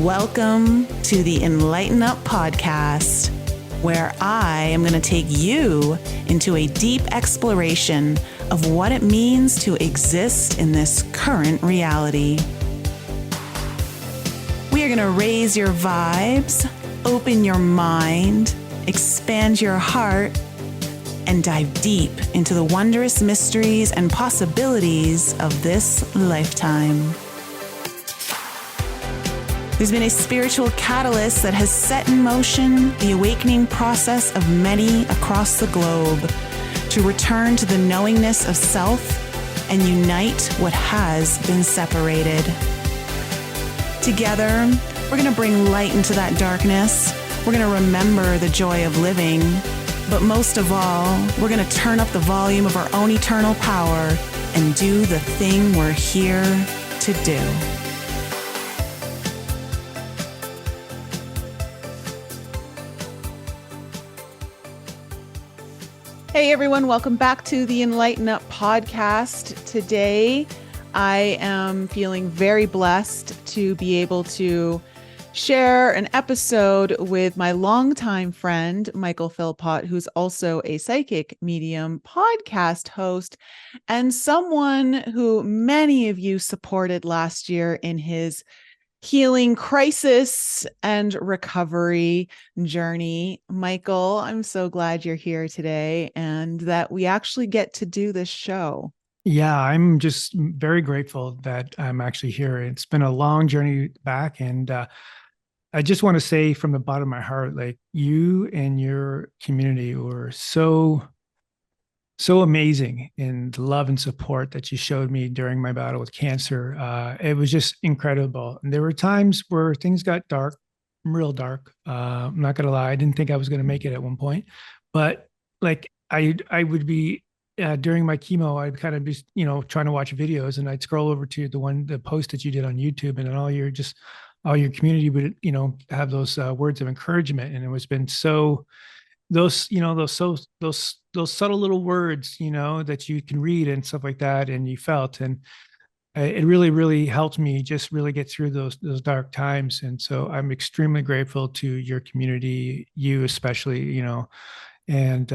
Welcome to the Enlighten Up podcast, where I am going to take you into a deep exploration of what it means to exist in this current reality. We are going to raise your vibes, open your mind, expand your heart, and dive deep into the wondrous mysteries and possibilities of this lifetime. There's been a spiritual catalyst that has set in motion the awakening process of many across the globe to return to the knowingness of self and unite what has been separated. Together, we're going to bring light into that darkness. We're going to remember the joy of living. But most of all, we're going to turn up the volume of our own eternal power and do the thing we're here to do. Hey everyone, welcome back to the Enlighten Up podcast. Today, I am feeling very blessed to be able to share an episode with my longtime friend, Michael Philpott, who's also a psychic medium, podcast host, and someone who many of you supported last year in his healing crisis and recovery journey. Michael, I'm so glad you're here today and that we actually get to do this show. Yeah, I'm just very grateful that I'm actually here. It's been a long journey back, and I just want to say from the bottom of my heart, like, you and your community were so amazing in the love and support that you showed me during my battle with cancer. It was just incredible. And there were times where things got dark, real dark. I'm not going to lie. I didn't think I was going to make it at one point, but like I would be, during my chemo, I'd kind of be, trying to watch videos, and I'd scroll over to the post that you did on YouTube, and then all your community would, have those words of encouragement. And it was been so, those subtle little words, that you can read and stuff like that. And you felt, and it really, really helped me just really get through those dark times. And so I'm extremely grateful to your community, you especially, and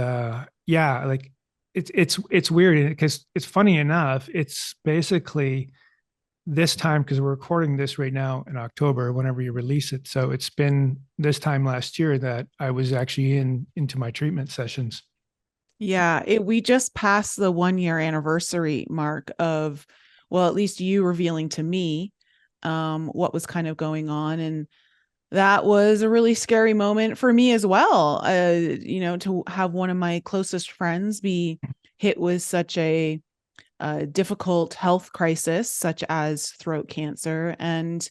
yeah, like it's weird because it's funny enough. It's basically this time, because we're recording this right now in October, whenever you release it. So it's been this time last year that I was actually into my treatment sessions. Yeah, we just passed the 1-year anniversary mark of, well, at least you revealing to me what was kind of going on. And that was a really scary moment for me as well. To have one of my closest friends be hit with such a difficult health crisis, such as throat cancer. And,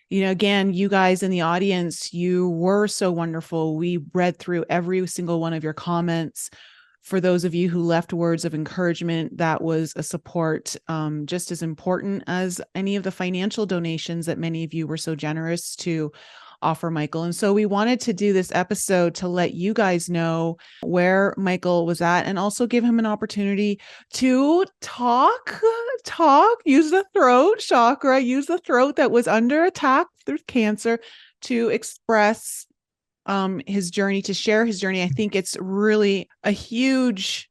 again, you guys in the audience, you were so wonderful. We read through every single one of your comments. For those of you who left words of encouragement, that was a support just as important as any of the financial donations that many of you were so generous to offer Michael. And so we wanted to do this episode to let you guys know where Michael was at, and also give him an opportunity to talk, use the throat chakra, use the throat that was under attack through cancer to express his journey, to share his journey. I think it's really a huge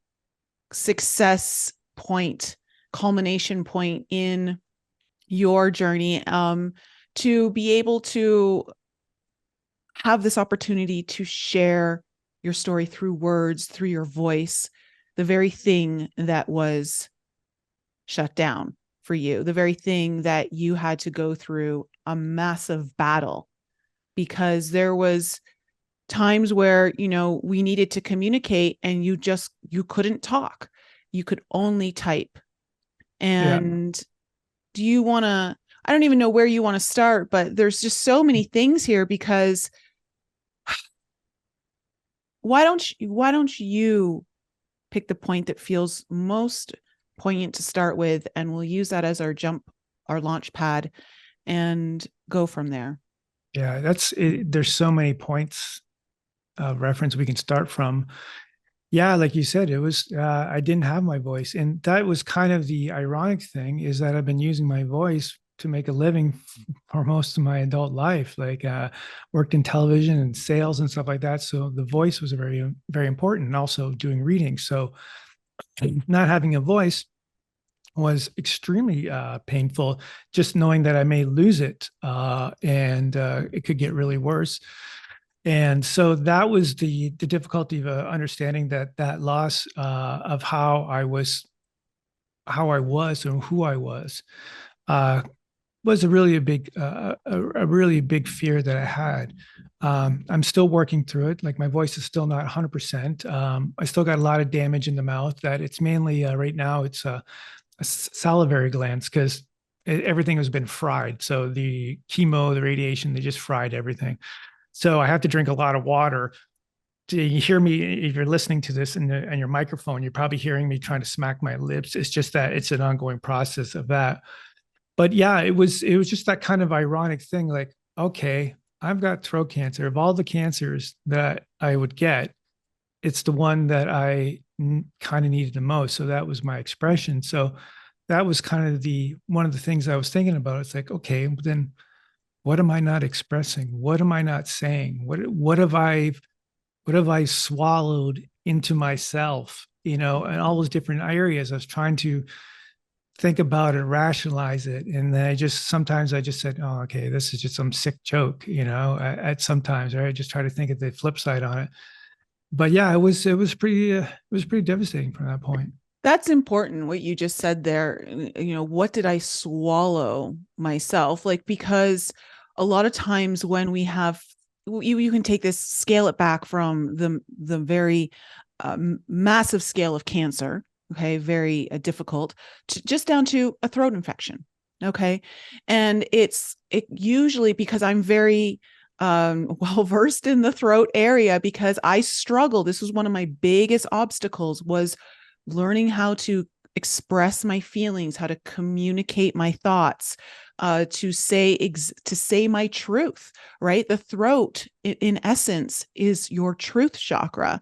success point, culmination point in your journey, to be able to have this opportunity to share your story through words, through your voice, the very thing that was shut down for you, the very thing that you had to go through a massive battle, because there was times where, we needed to communicate and you couldn't talk. You could only type. And do you want to, I don't even know where you want to start, but there's just so many things here, because why don't you pick the point that feels most poignant to start with, and we'll use that as our launch pad and go from there. Yeah, that's it. There's so many points of reference we can start from. Yeah, like you said, it was, I didn't have my voice. And that was kind of the ironic thing, is that I've been using my voice to make a living for most of my adult life, like worked in television and sales and stuff like that. So the voice was very, very important, and also doing readings. So not having a voice was extremely painful, just knowing that I may lose it, and it could get really worse. And so that was the difficulty of understanding that loss of how I was and who I uh, was a really a really big fear that I had. I'm still working through it. Like my voice is still not 100%. I still got a lot of damage in the mouth. That it's mainly right now it's salivary glands because everything has been fried. So the chemo, the radiation, they just fried everything. So I have to drink a lot of water. You hear me if you're listening to this and your microphone, you're probably hearing me trying to smack my lips. It's just that it's an ongoing process of that. But yeah, it was just that kind of ironic thing. Like, okay, I've got throat cancer. Of all the cancers that I would get, it's the one that I kind of needed the most. So that was my expression. So that was kind of the one of the things I was thinking about. It's like, okay, then what am I not expressing? What am I not saying? What have I swallowed into myself? And all those different areas. I was trying to think about it, rationalize it, and then sometimes I just said, "Oh, okay, this is just some sick joke," at sometimes, right? I just try to think of the flip side on it. But yeah, it was pretty devastating from that point. That's important what you just said there. What did I swallow myself? Like, because a lot of times when we have, you can take this, scale it back from the very massive scale of cancer, okay, very difficult, just down to a throat infection, okay. And it usually, because I'm very well versed in the throat area, because I struggle. This was one of my biggest obstacles, was learning how to express my feelings, how to communicate my thoughts, to say my truth. Right, the throat, in essence, is your truth chakra,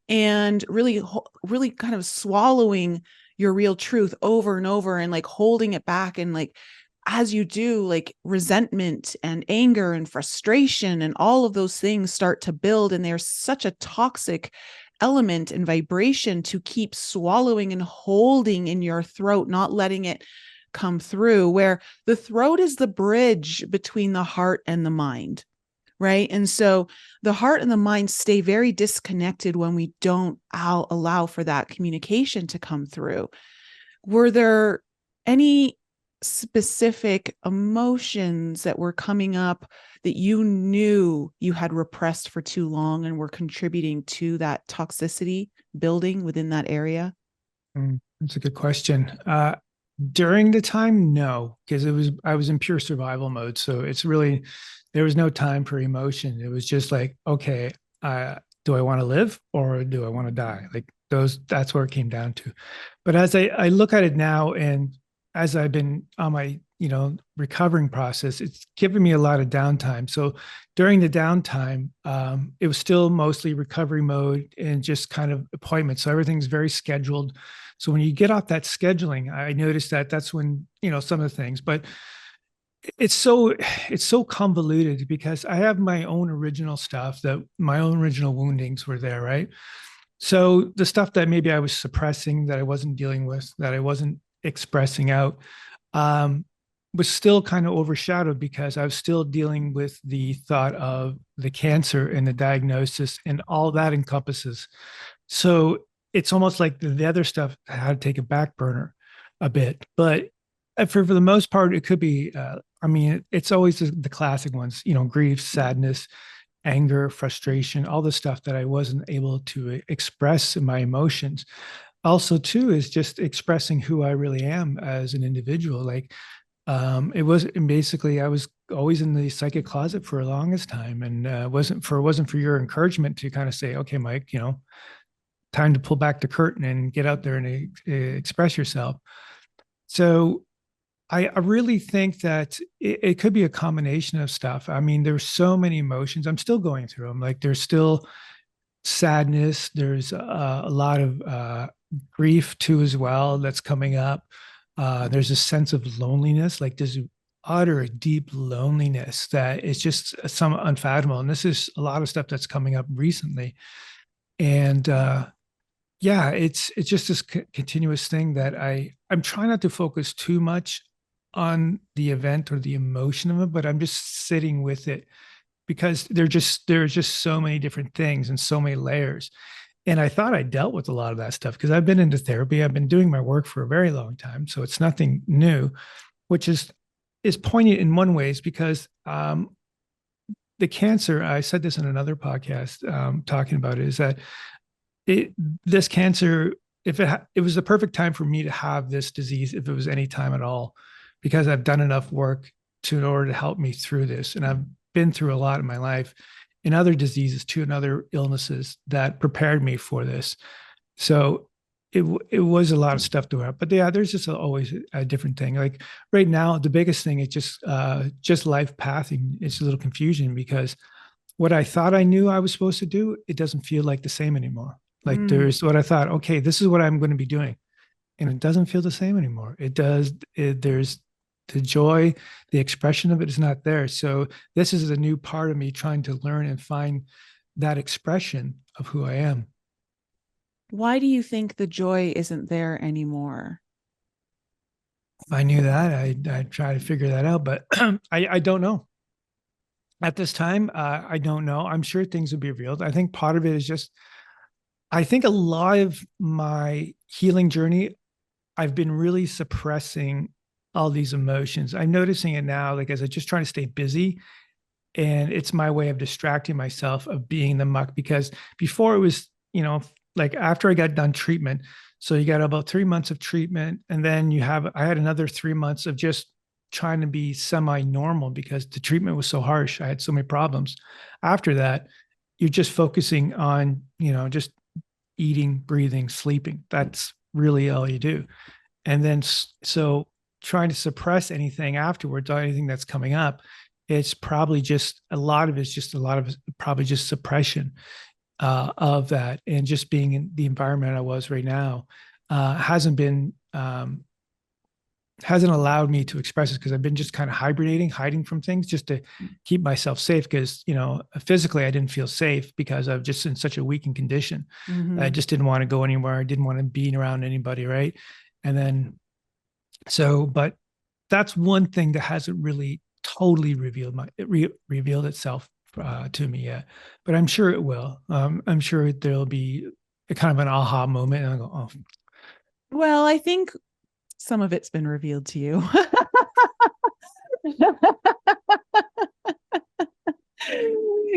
and really kind of swallowing your real truth over and over, and like holding it back, and like as you do, like resentment and anger and frustration and all of those things start to build, and there's such a toxic element and vibration to keep swallowing and holding in your throat, not letting it come through, where the throat is the bridge between the heart and the mind. Right. And so the heart and the mind stay very disconnected when we don't allow for that communication to come through. Were there any specific emotions that were coming up that you knew you had repressed for too long and were contributing to that toxicity building within that area? That's a good question. During the time, no, because I was in pure survival mode. So there was no time for emotion. It was just like, okay, do I want to live or do I want to die? Like that's where it came down to. But as I look at it now, and as I've been on my, recovering process, it's given me a lot of downtime. So during the downtime, it was still mostly recovery mode and just kind of appointments. So everything's very scheduled. So when you get off that scheduling, I noticed that that's when, some of the things, but it's so convoluted because I have my own original stuff, that my own original woundings were there, right? So the stuff that maybe I was suppressing, that I wasn't dealing with, that I wasn't expressing out, um, was still kind of overshadowed because I was still dealing with the thought of the cancer and the diagnosis and all that encompasses. So it's almost like the other stuff had to take a back burner a bit. But for the most part, it could be, I mean, it's always the classic ones, grief, sadness, anger, frustration, all the stuff that I wasn't able to express in my emotions. Also, too, is just expressing who I really am as an individual. Like, it was basically I was always in the psychic closet for the longest time, and wasn't for your encouragement to kind of say, okay, Mike, time to pull back the curtain and get out there and express yourself. So I really think that it could be a combination of stuff. I mean, there's so many emotions. I'm still going through them. Like there's still sadness. There's a lot of grief too as well that's coming up. There's a sense of loneliness. Like there's utter deep loneliness that is just some unfathomable. And this is a lot of stuff that's coming up recently. And yeah, it's just this continuous thing that I'm trying not to focus too much on the event or the emotion of it, but I'm just sitting with it because there's just so many different things and so many layers. And I thought I dealt with a lot of that stuff because I've been into therapy. I've been doing my work for a very long time, so it's nothing new, which is poignant in one ways because the cancer. I said this in another podcast talking about it, is that it this cancer, if it was the perfect time for me to have this disease, if it was any time at all, because I've done enough work to in order to help me through this, and I've been through a lot in my life in other diseases too, and other illnesses that prepared me for this. So it was a lot of stuff to have, but yeah, there's just always a different thing. Like right now, the biggest thing is just life pathing. It's a little confusion because what I thought I knew I was supposed to do, it doesn't feel like the same anymore. Like Mm. there's what I thought, okay, this is what I'm going to be doing. And it doesn't feel the same anymore. There's the joy, the expression of it is not there. So this is a new part of me trying to learn and find that expression of who I am. Why do you think the joy isn't there anymore? If I knew that, I'd try to figure that out, but I don't know. At this time, I don't know. I'm sure things will be revealed. I think part of it is just, I think a lot of my healing journey, I've been really suppressing all these emotions. I'm noticing it now, like as I just trying to stay busy, and it's my way of distracting myself of being the muck. Because before it was, like after I got done treatment, so you got about 3 months of treatment, and then I had another 3 months of just trying to be semi-normal because the treatment was so harsh. I had so many problems. After that, you're just focusing on, just eating, breathing, sleeping. That's really all you do. And then so trying to suppress anything afterwards or anything that's coming up, it's probably just a lot of probably just suppression of that, and just being in the environment I was right now hasn't allowed me to express it because I've been just kind of hibernating, hiding from things just to keep myself safe. Because, physically I didn't feel safe because I was just in such a weakened condition. I Mm-hmm. just didn't want to go anywhere. I didn't want to be around anybody. Right. And then, but that's one thing that hasn't really totally revealed itself to me yet, but I'm sure it will. I'm sure there'll be a kind of an aha moment. And I'll go, oh, Well, I think some of it's been revealed to you.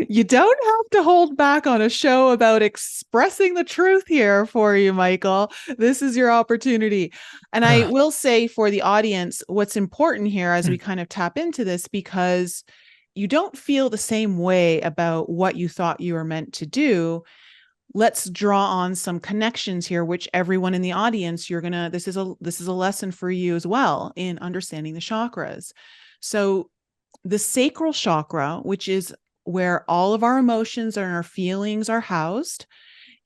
You don't have to hold back on a show about expressing the truth here for you, Michael. This is your opportunity. And I will say for the audience, what's important here as we kind of tap into this, because you don't feel the same way about what you thought you were meant to do. Let's draw on some connections here, which everyone in the audience, this is a lesson for you as well in understanding the chakras. So the sacral chakra, which is where all of our emotions and our feelings are housed,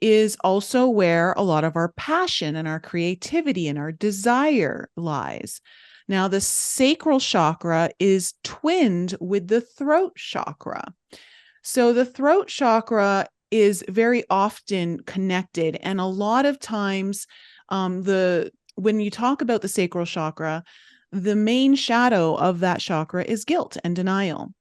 is also where a lot of our passion and our creativity and our desire lies. Now, the sacral chakra is twinned with the throat chakra. So the throat chakra is very often connected. And a lot of times, when you talk about the sacral chakra, the main shadow of that chakra is guilt and denial.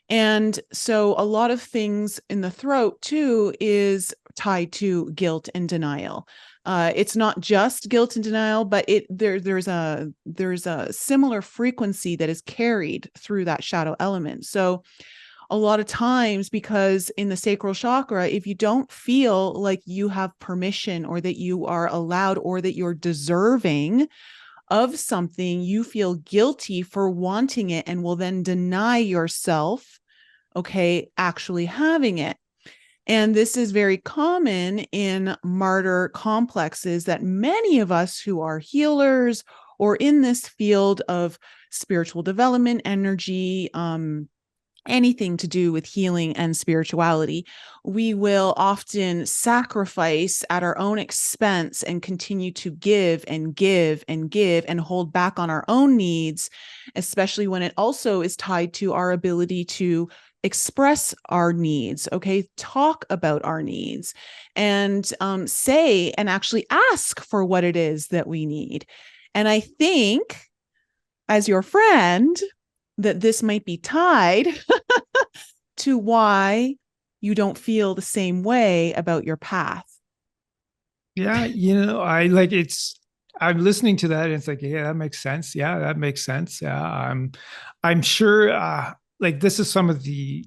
And so a lot of things in the throat too is tied to guilt and denial. It's not just guilt and denial, but there's a similar frequency that is carried through that shadow element. So a lot of times, because in the sacral chakra, if you don't feel like you have permission or that you are allowed or that you're deserving of something, you feel guilty for wanting it and will then deny yourself, okay, actually having it. And this is very common in martyr complexes that many of us who are healers or in this field of spiritual development, energy, anything to do with healing and spirituality, we will often sacrifice at our own expense and continue to give and give and give and hold back on our own needs, especially when it also is tied to our ability to express our needs. Okay. Talk about our needs and say and actually ask for what it is that we need. And I think, as your friend, that this might be tied to why you don't feel the same way about your path. Yeah, I'm listening to that and it's like, yeah, that makes sense. Yeah, that makes sense. Yeah, I'm sure like this is some of the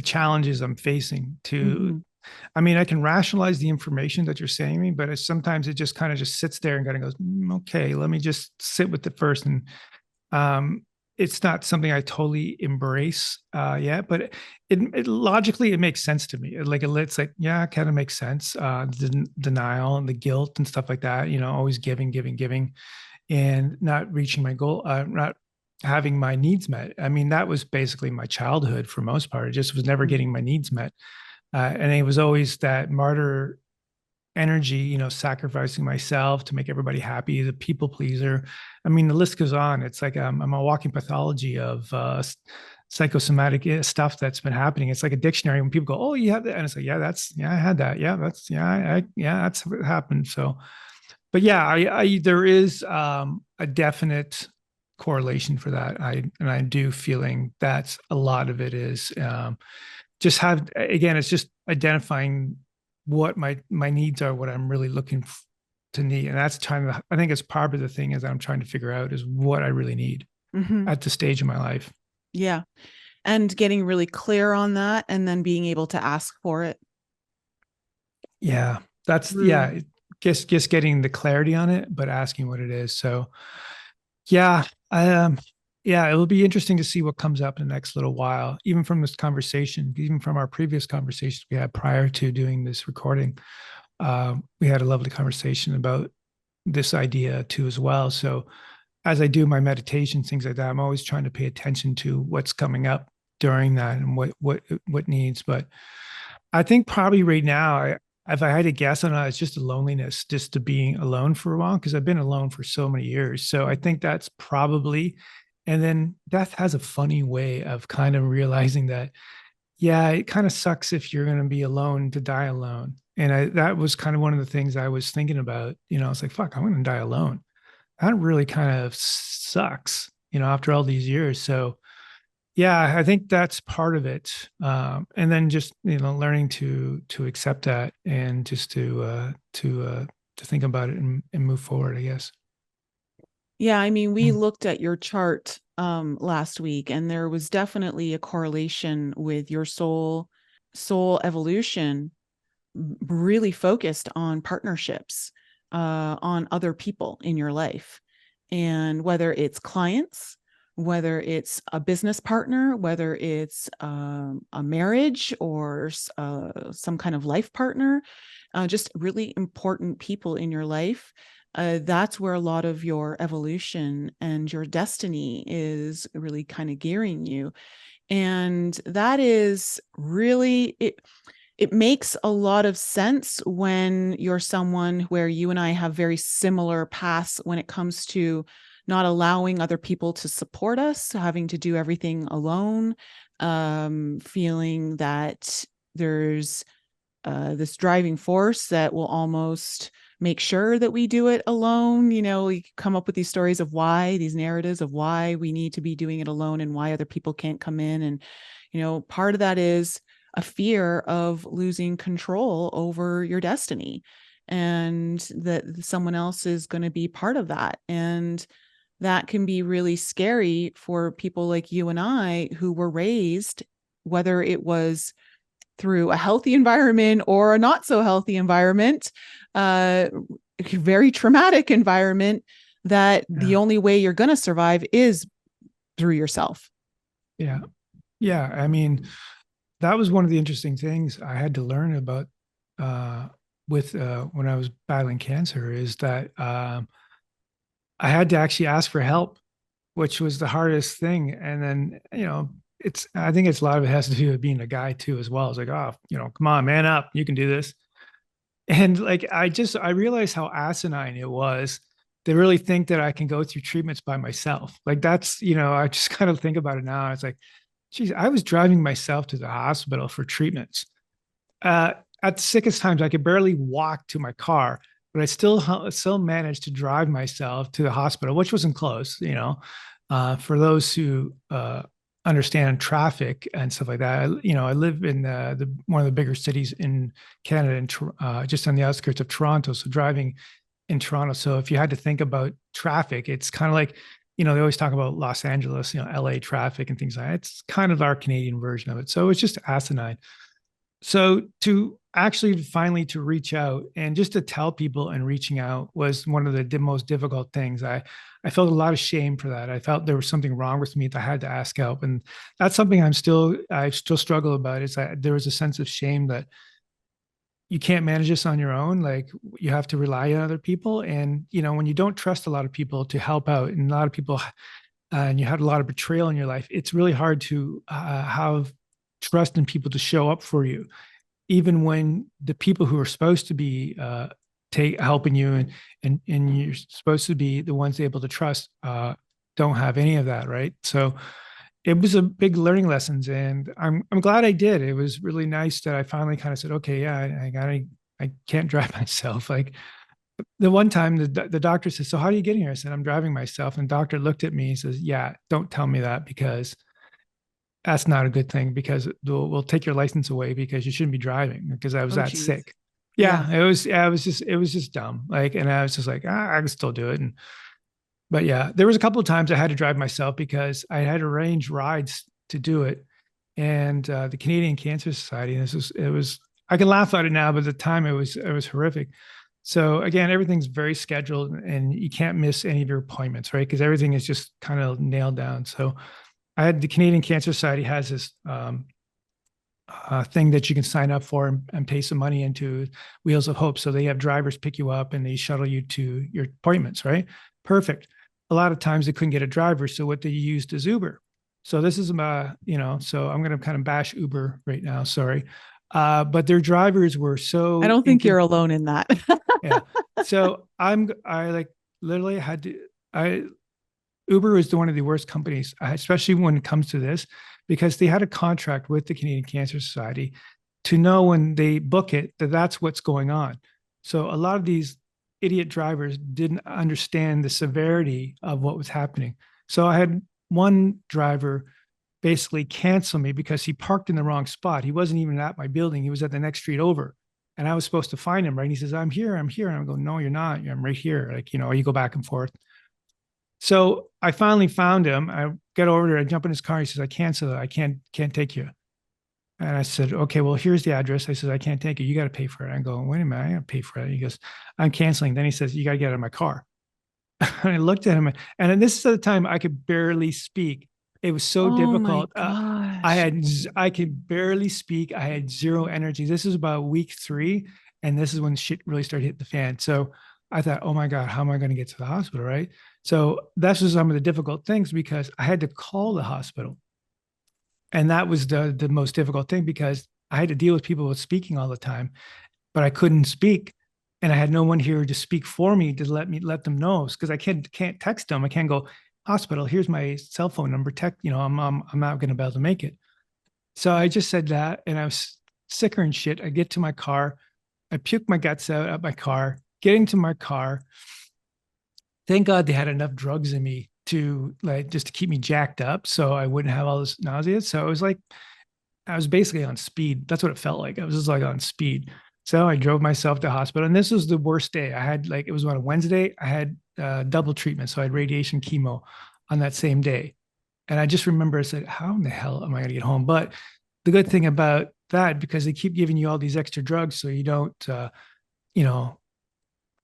challenges I'm facing to. Mm-hmm. I mean, I can rationalize the information that you're saying to me, but sometimes it just kind of just sits there and kind of goes, okay, let me just sit with it first. And um, it's not something I totally embrace yet, but it logically it makes sense to me. It's like, yeah, it kind of makes sense. Denial and the guilt and stuff like that. Always giving, giving, giving, and not reaching my goal, not having my needs met. I mean, that was basically my childhood for most part. It just was never getting my needs met. And it was always that martyr energy, sacrificing myself to make everybody happy, the people pleaser. I mean, the list goes on. It's like I'm a walking pathology of psychosomatic stuff that's been happening. It's like a dictionary when people go, "Oh, you have that," and it's like, yeah, I had that. Yeah, that's what happened. So, but yeah, there is a definite correlation for that. I do feeling that a lot of it is just have again, it's just identifying what my needs are, what I'm really looking to need, and that's trying to. I think it's part of the thing is I'm trying to figure out is what I really need Mm-hmm. at the stage of my life. Yeah. And getting really clear on that and then being able to ask for it. Yeah, that's True. yeah. Just getting the clarity on it, but asking what it is. So yeah, yeah, it will be interesting to see what comes up in the next little while, even from this conversation, even from our previous conversations we had prior to doing this recording. We had a lovely conversation about this idea too as well. So as I do my meditation, things like that, I'm always trying to pay attention to what's coming up during that and what needs. But I think probably right now, if I had to guess on it, it's just a loneliness, just to being alone for a while, because I've been alone for so many years. So I think that's probably, and then death has a funny way of kind of realizing that, yeah, it kind of sucks if you're going to be alone to die alone. And that was kind of one of the things I was thinking about. I was like, fuck, I'm going to die alone. That really kind of sucks, after all these years. So yeah, I think that's part of it. And then just learning to accept that and just to think about it and move forward, I guess. Yeah, I mean, we Mm. looked at your chart last week and there was definitely a correlation with your soul evolution really focused on partnerships, on other people in your life. And whether it's clients, whether it's a business partner, whether it's a marriage or some kind of life partner, just really important people in your life. That's where a lot of your evolution and your destiny is really kind of gearing you. And that is really it makes a lot of sense when you're someone where you and I have very similar paths when it comes to not allowing other people to support us, having to do everything alone, feeling that there's this driving force that will almost make sure that we do it alone. We come up with these stories of why, these narratives of why we need to be doing it alone and why other people can't come in. And, part of that is a fear of losing control over your destiny and that someone else is going to be part of that. And that can be really scary for people like you and I who were raised, whether it was through a healthy environment or a not so healthy environment, very traumatic environment, that the Yeah, only way you're going to survive is through yourself. yeah, yeah. I mean, that was one of the interesting things I had to learn about uh, with when I was battling cancer is that I had to actually ask for help, which was the hardest thing. And then, I think it's a lot of it has to do with being a guy too, as well. It's like, oh, come on, man up. You can do this. And like, I realized how asinine it was to really think that I can go through treatments by myself. Like that's, I just kind of think about it now. It's like, geez, I was driving myself to the hospital for treatments. Uh, at the sickest times, I could barely walk to my car, but I still managed to drive myself to the hospital, which wasn't close. For those who understand traffic and stuff like that, I live in the one of the bigger cities in Canada, just on the outskirts of Toronto. So driving in Toronto, so if you had to think about traffic, it's kind of like they always talk about Los Angeles, LA traffic and things like that. It's kind of our Canadian version of it. So it's just asinine. So to actually finally to reach out and just to tell people and reaching out was one of the most difficult things. I felt a lot of shame for that. I felt there was something wrong with me that I had to ask help, and that's something I still struggle about. Is that there was a sense of shame that you can't manage this on your own. Like you have to rely on other people, and when you don't trust a lot of people to help out, and a lot of people, and you had a lot of betrayal in your life, it's really hard to have trust in people to show up for you, even when the people who are supposed to be helping you and you're supposed to be the ones able to trust don't have any of that, right? So it was a big learning lessons, and I'm glad I did. It was really nice that I finally kind of said, okay, yeah, I can't drive myself. Like the one time the doctor says, so how do you get here? I said, I'm driving myself. And the doctor looked at me and says, yeah, don't tell me that, because that's not a good thing, because we'll take your license away because you shouldn't be driving, because I was Oh, that geez. sick. Yeah. Yeah, it was just dumb. Like, and I was just like, I can still do it. But yeah, there was a couple of times I had to drive myself because I had arranged rides to do it. And the Canadian Cancer Society, it was, I can laugh at it now, but at the time it was horrific. So again, everything's very scheduled and you can't miss any of your appointments, right? Because everything is just kind of nailed down. So I had the Canadian Cancer Society has this thing that you can sign up for and pay some money into Wheels of Hope. So they have drivers pick you up and they shuttle you to your appointments, right? Perfect. A lot of times they couldn't get a driver. So what they used is Uber. So this is, so I'm going to kind of bash Uber right now. Sorry. But their drivers were I so don't think you're alone in that. yeah. So I like literally had to, Uber is one of the worst companies, especially when it comes to this, because they had a contract with the Canadian Cancer Society to know when they book it that that's what's going on. So a lot of these idiot drivers didn't understand the severity of what was happening. So I had one driver basically cancel me because he parked in the wrong spot. He wasn't even at my building. He was at the next street over. And I was supposed to find him, right? And he says, I'm here, I'm here. And I'm going, no, you're not. I'm right here. Like, you go back and forth. So I finally found him. I get over there, I jump in his car. He says, I cancel it. I can't take you. And I said, okay, well, here's the address. I said, I can't take it. You got to pay for it. I go, wait a minute, I got to pay for it. He goes, I'm canceling. Then he says, you got to get out of my car. And I looked at him, and this is at the time I could barely speak. It was so Oh my difficult. gosh. I could barely speak. I had zero energy. This is about week 3, and this is when shit really started hitting the fan. So I thought, oh my God, how am I going to get to the hospital, right? So that's just some of the difficult things, because I had to call the hospital, and that was the most difficult thing, because I had to deal with people with speaking all the time, but I couldn't speak, and I had no one here to speak for me to let them know, because I can't text them. I can't go, hospital, here's my cell phone number. I'm not going to be able to make it. So I just said that, and I was sicker and shit. I get to my car, I puke my guts out at my car. Getting to my car, thank God they had enough drugs in me to like just to keep me jacked up, so I wouldn't have all this nausea. So it was like I was basically on speed. That's what it felt like. I was just like on speed. So I drove myself to hospital, and this was the worst day. I had like, it was on a Wednesday. I had double treatment, so I had radiation chemo on that same day. And I just remember I said, "How in the hell am I going to get home?" But the good thing about that, because they keep giving you all these extra drugs, so you know,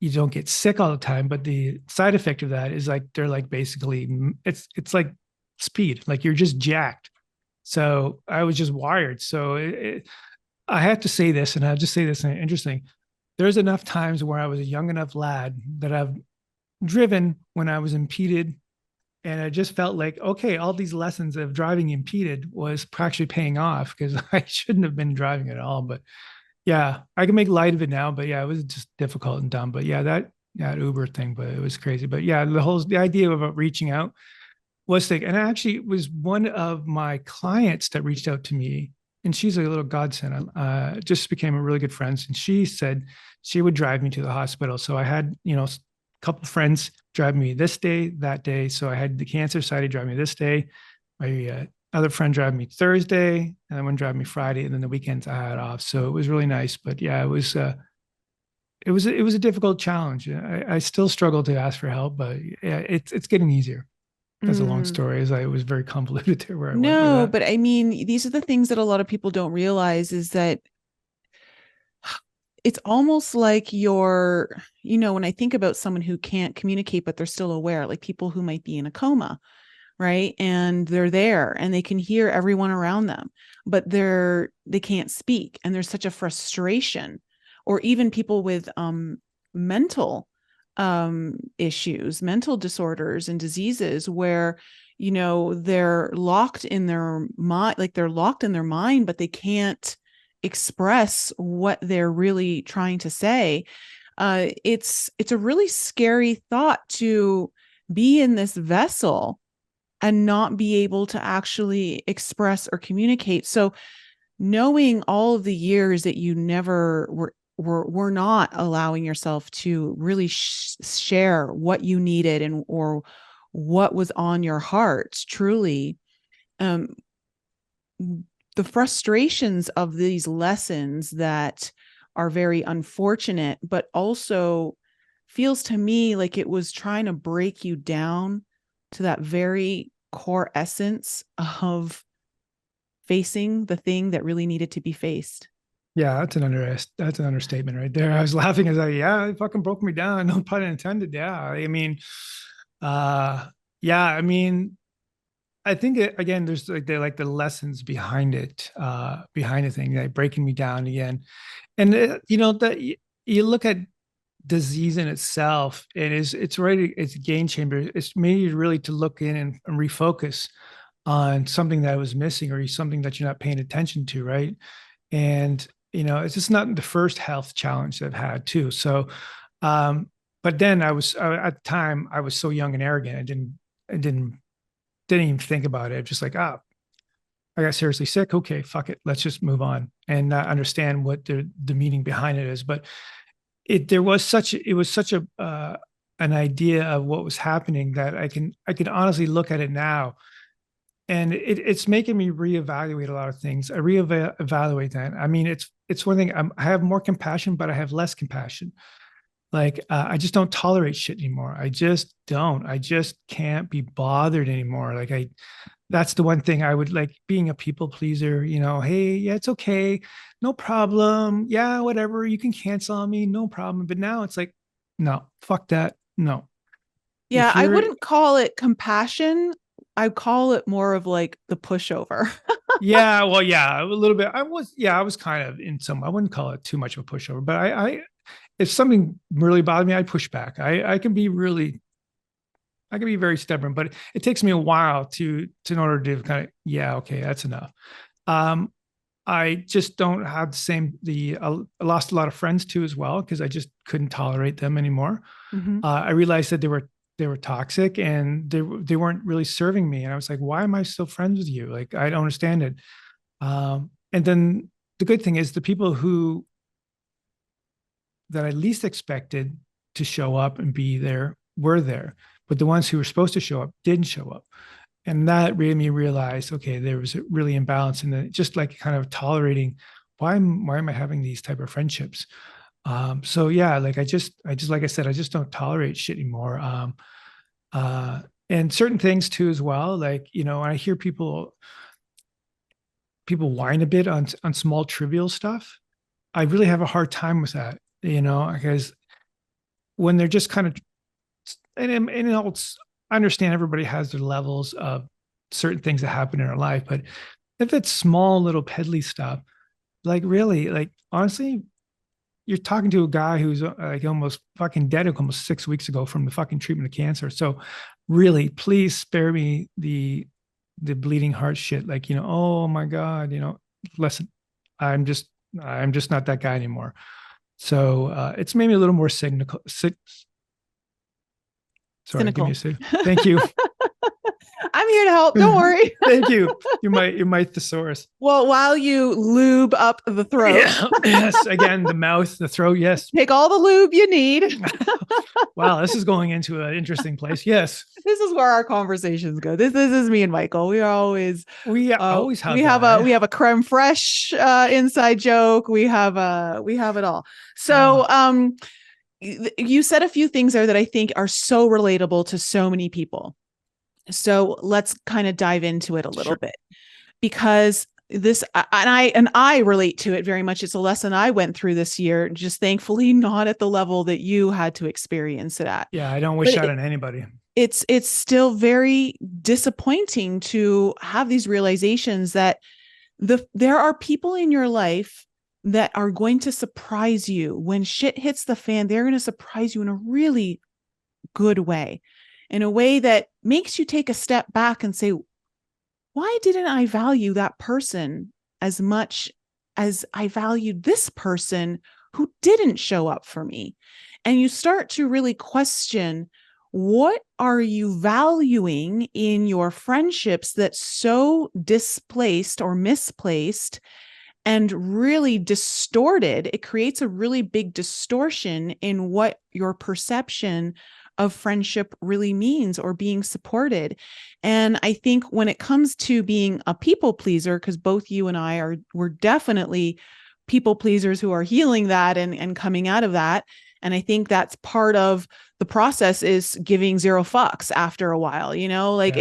you don't get sick all the time. But the side effect of that is like they're like basically it's like speed, like you're just jacked. So I was just wired. So I have to say this, and I'll just say this and interesting. There's enough times where I was a young enough lad that I've driven when I was impeded And I just felt like, okay, all these lessons of driving impeded was actually paying off because I shouldn't have been driving at all. But yeah, I can make light of it now. But yeah, it was just difficult and dumb. But yeah, that Uber thing, but it was crazy. But yeah, the idea of reaching out was thick. And actually, it was one of my clients that reached out to me, and she's a little godsend. Just became a really good friend, and she said she would drive me to the hospital. So I had, a couple of friends drive me this day, that day. So I had the Cancer Society drive me this day. My other friend drive me Thursday, and then one drive me Friday, and then the weekends I had off. So it was really nice. But yeah, it was a difficult challenge. I still struggle to ask for help, but yeah, it's getting easier. That's a long Mm. story, as I was very convoluted there where I went with No, that. but I mean, these are the things that a lot of people don't realize is that it's almost like when I think about someone who can't communicate, but they're still aware, like people who might be in a coma, right? And they're there and they can hear everyone around them, but they can't speak. And there's such a frustration. Or even people with mental issues, mental disorders and diseases where they're locked in their mind, like they're locked in their mind, but they can't express what they're really trying to say. It's a really scary thought to be in this vessel and not be able to actually express or communicate. So knowing all of the years that you never were not allowing yourself to really share what you needed and or what was on your heart truly, um the frustrations of these lessons that are very unfortunate, but also feels to me like it was trying to break you down to that very core essence of facing the thing that really needed to be faced. Yeah, that's an understatement right there. I was laughing as yeah, it fucking broke me down. No pun intended. Yeah, I mean, uh, yeah, I mean, I think again, there's like the lessons behind it, behind the thing, like breaking me down again. And that you look at disease in itself, and it's a game changer. It's made you really to look in and refocus on something that was missing or something that you're not paying attention to, right? And it's just not the first health challenge that I've had too. So, um, but then at the time I was so young and arrogant. I didn't even think about it. Just like, I got seriously sick. Okay, fuck it. Let's just move on and not understand what the meaning behind it is. But it was such a an idea of what was happening that I can honestly look at it now, and it's making me reevaluate a lot of things. I reevaluate that. I mean, it's one thing. I have more compassion, but I have less compassion. Like I just don't tolerate shit anymore. I just don't. I just can't be bothered anymore. Like that's the one thing I would like, being a people pleaser. Hey, yeah, it's okay, no problem. Yeah, whatever. You can cancel on me, no problem. But now it's like, no, fuck that. No, Yeah, if I you're wouldn't call it compassion. I call it more of like the pushover. Yeah, well, yeah, a little bit. I was kind of in some. I wouldn't call it too much of a pushover, but if something really bothered me, I'd push back. I can be very stubborn, but it takes me a while in order to kind of, yeah, okay, that's enough. Um, I just don't have the same. I lost a lot of friends too as well because I just couldn't tolerate them anymore. Mm-hmm. I realized that they were toxic and they weren't really serving me. And I was like, why am I still friends with you? Like, I don't understand it. And then the good thing is the people who that I least expected to show up and be there were there, but the ones who were supposed to show up didn't show up. And that made me realize, okay, there was a really imbalance in the just like kind of tolerating why am I having these type of friendships? So yeah, like I just like I said, I just don't tolerate shit anymore. Uh, and certain things too as well. Like, when I hear people whine a bit on small trivial stuff, I really have a hard time with that, because when they're just kind of I understand everybody has their levels of certain things that happen in our life, but if it's small little peddly stuff, like really, like honestly, you're talking to a guy who's like almost fucking dead, like almost 6 weeks ago from the fucking treatment of cancer. So really, please spare me the bleeding heart shit. Like, oh my God, listen, I'm just, I'm just not that guy anymore. So it's made me a little more cynical. Sorry, give me a Cynical. second. Thank you. I'm here to help. Don't worry. Thank you. You're my thesaurus. Well, while you lube up the throat, Yeah. Yes. Again, the mouth, the throat. Yes. take all the lube you need. Wow, this is going into an interesting place. Yes. This is where our conversations go. This is me and Michael. We are always We always we have have that. we have a creme fraiche inside joke. We have it all. So you said a few things there that I think are so relatable to so many people. So let's kind of dive into it a little bit, because this and I relate to it very much. It's a lesson I went through this year, just thankfully not at the level that you had to experience it at. Yeah, I don't wish But that on anybody. it's still very disappointing to have these realizations that there are people in your life that are going to surprise you when shit hits the fan. They're going to surprise you in a really good way, in a way that makes you take a step back and say, why didn't I value that person as much as I valued this person who didn't show up for me? And you start to really question, what are you valuing in your friendships that's so displaced or misplaced and really distorted? It creates a really big distortion in what your perception of friendship really means, or being supported. And I think when it comes to being a people pleaser, because both you and we're definitely people pleasers who are healing that and coming out of that. And I think that's part of the process, is giving zero fucks after a while, like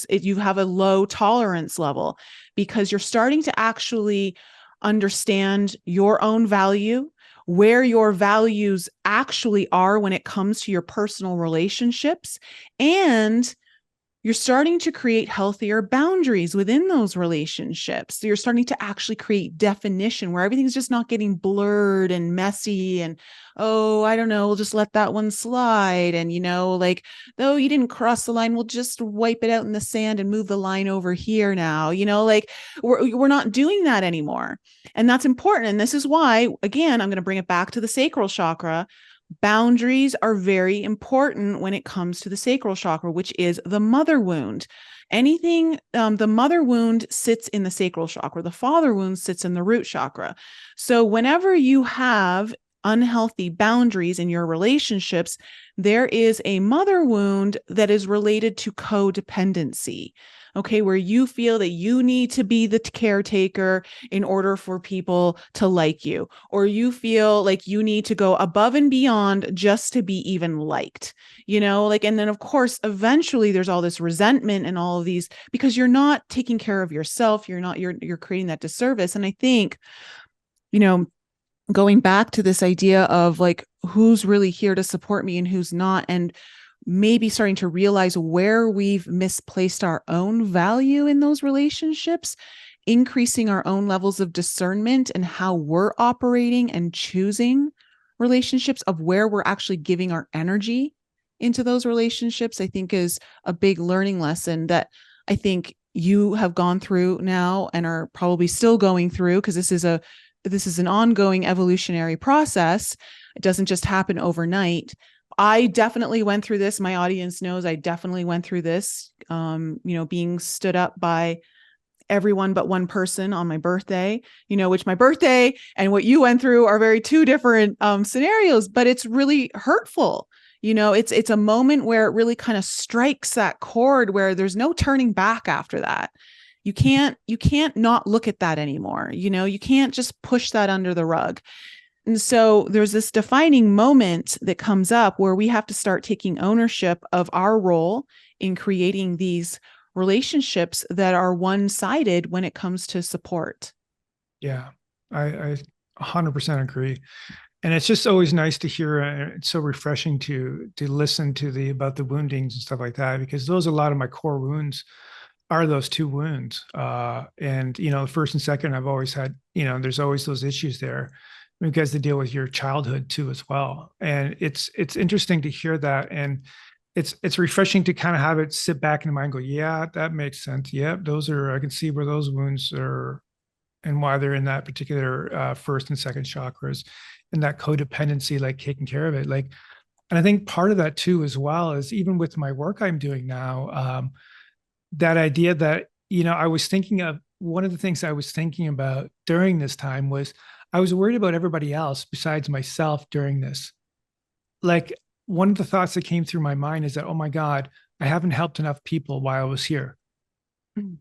you have a low tolerance level, because you're starting to actually understand your own value, where your values actually are when it comes to your personal relationships. And you're starting to create healthier boundaries within those relationships. So you're starting to actually create definition where everything's just not getting blurred and messy and, oh, I don't know, we'll just let that one slide. And, like, though you didn't cross the line, we'll just wipe it out in the sand and move the line over here now. Like we're not doing that anymore. And that's important. And this is why, again, I'm going to bring it back to the sacral chakra. Boundaries are very important when it comes to the sacral chakra, which is the mother wound. The mother wound sits in the sacral chakra. The father wound sits in the root chakra. So whenever you have unhealthy boundaries in your relationships, there is a mother wound that is related to codependency. Okay, where you feel that you need to be the caretaker in order for people to like you, or you feel like you need to go above and beyond just to be even liked, and then of course, eventually there's all this resentment and all of these, because you're not taking care of yourself. You're creating that disservice. And I think, going back to this idea of like, who's really here to support me and who's not, and maybe starting to realize where we've misplaced our own value in those relationships, increasing our own levels of discernment and how we're operating and choosing relationships, of where we're actually giving our energy into those relationships, I think is a big learning lesson that I think you have gone through now and are probably still going through, because this is an ongoing evolutionary process. It doesn't just happen overnight. I definitely went through this. My audience knows I definitely went through this, being stood up by everyone but one person on my birthday, which my birthday and what you went through are very two different scenarios, but it's really hurtful. It's a moment where it really kind of strikes that chord where there's no turning back after that. You can't not look at that anymore. You can't just push that under the rug. And so there's this defining moment that comes up where we have to start taking ownership of our role in creating these relationships that are one-sided when it comes to support. Yeah, I 100% agree. And it's just always nice to hear. It's so refreshing to listen to about the woundings and stuff like that, because those, a lot of my core wounds are those two wounds. And, the first and second, I've always had, there's always those issues there, because they deal with your childhood too as well. And it's interesting to hear that. And it's refreshing to kind of have it sit back in the mind and go, yeah, that makes sense. Yeah, those are, I can see where those wounds are and why they're in that particular first and second chakras, and that codependency, like taking care of it. Like, and I think part of that too, as well, is even with my work I'm doing now, that idea that, I was thinking of one of the things I was thinking about during this time was I was worried about everybody else besides myself during this. Like, one of the thoughts that came through my mind is that, oh my God, I haven't helped enough people while I was here. Mm.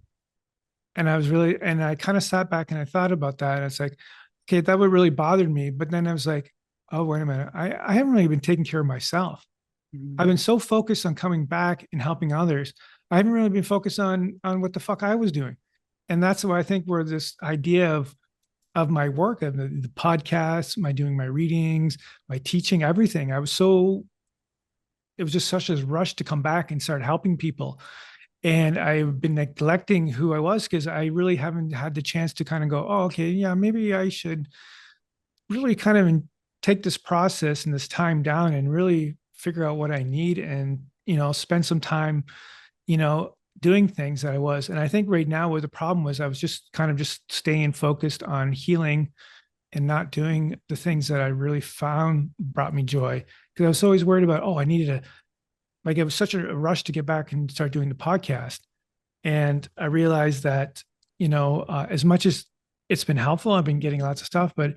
And and I kind of sat back and I thought about that. And it's like, okay, that would really bothered me. But then I was like, oh, wait a minute. I haven't really been taking care of myself. I've Mm. been so focused on coming back and helping others. I haven't really been focused on what the fuck I was doing. And that's why I think where this idea of my work, of the podcasts, my doing my readings, my teaching, everything. It was just such a rush to come back and start helping people. And I've been neglecting who I was because I really haven't had the chance to kind of go, oh, okay, yeah, maybe I should really kind of take this process and this time down and really figure out what I need and, spend some time, doing things that I was. And I think right now where the problem was, I was just kind of just staying focused on healing and not doing the things that I really found brought me joy. Because I was always worried about, oh, I needed to, like, it was such a rush to get back and start doing the podcast. And I realized that, as much as it's been helpful, I've been getting lots of stuff, but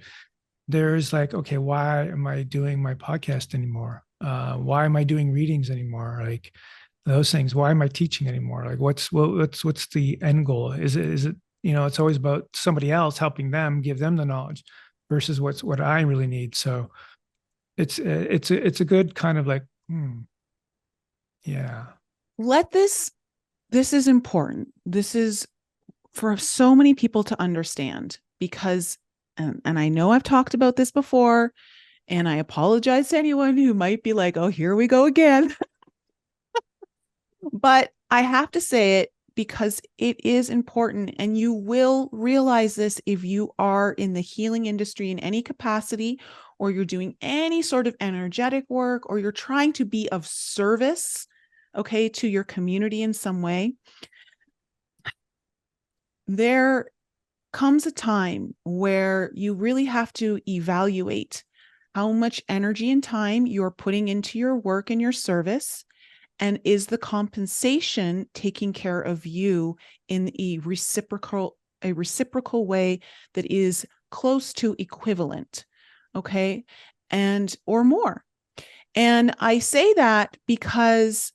there's like, okay, why am I doing my podcast anymore? Why am I doing readings anymore? Like those things. Why am I teaching anymore? Like what's the end goal? Is it, it's always about somebody else helping them, give them the knowledge versus what I really need. So it's a good kind of like, yeah. Let this is important. This is for so many people to understand because, and I know I've talked about this before, and I apologize to anyone who might be like, oh, here we go again. But I have to say it because it is important. And you will realize this if you are in the healing industry in any capacity, or you're doing any sort of energetic work, or you're trying to be of service, okay, to your community in some way. There comes a time where you really have to evaluate how much energy and time you're putting into your work and your service. And is the compensation taking care of you in a reciprocal way that is close to equivalent? Okay. And or more. And I say that because